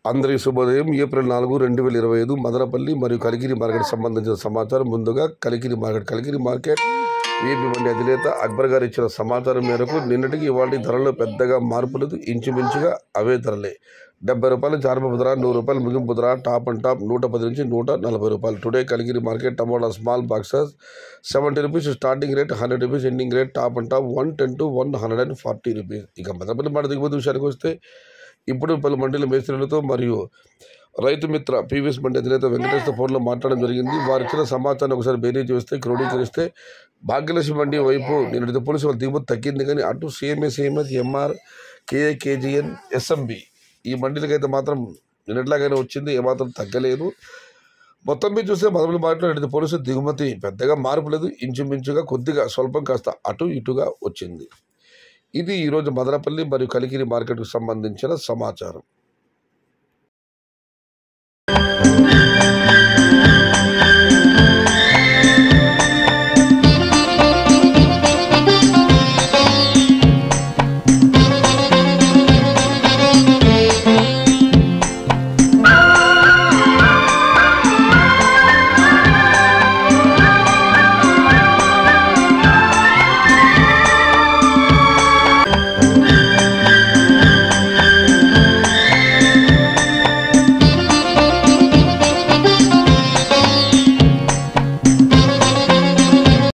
అందరికీ శుభోదయం. ఏప్రిల్ 4, 2025 మదనపల్లి మరియు కలికిరి మార్కెట్ సంబంధించిన సమాచారం. ముందుగా కలికిరి మార్కెట్ ఏపీ మండి అధినేత అక్బర్ గారు ఇచ్చిన సమాచారం మేరకు నిన్నటికి ఇవాళ ధరల్లో పెద్దగా మార్పు లేదు. ఇంచుమించుగా అవే ధరలే. 70 రూపాయలు చారుపు ధర, 100 రూపాయలు ముగింపు ధర, టాప్ అండ్ టాప్ 110 నుంచి 140 రూపాయలు. Today Kalikiri market tomato small boxes 70 rupees starting rate, 100 rupees ending rate, top and top 110 to 140 rupees. ఇక మదనపల్లి మాట దిగుమతి విషయానికి వస్తే ఇప్పుడు పలు మండల మేస్త్రులతో మరియు రైతు మిత్ర పీవీఎస్ మండి అధినేత వెంకటేశ్వర ఫోన్లో మాట్లాడడం జరిగింది. వారు ఇచ్చిన సమాచారాన్ని ఒకసారి బేరీజ్ చేస్తే క్రోడీకరిస్తే భాగ్యలక్ష్మి మండి వైపు నిన్నటి పోలీసు వాళ్ళ దిగుమతి తగ్గింది, కానీ అటు సిఎంఎస్ ఎంఆర్ కేఏ కేజీఎన్ ఎస్ఎంబి ఈ మండలికైతే మాత్రం నిన్నట్లాగానే వచ్చింది, ఏమాత్రం తగ్గలేదు. మొత్తం మీద చూస్తే మదనపల్లి మార్కెట్లో నిన్నటి పోలీసు దిగుమతి పెద్దగా మార్పు లేదు. ఇంచుమించుగా కొద్దిగా స్వల్పం కాస్త అటు ఇటుగా వచ్చింది. ఇది ఈరోజు మదనపల్లి మరియు కలికిరి మార్కెట్కు సంబంధించిన సమాచారం.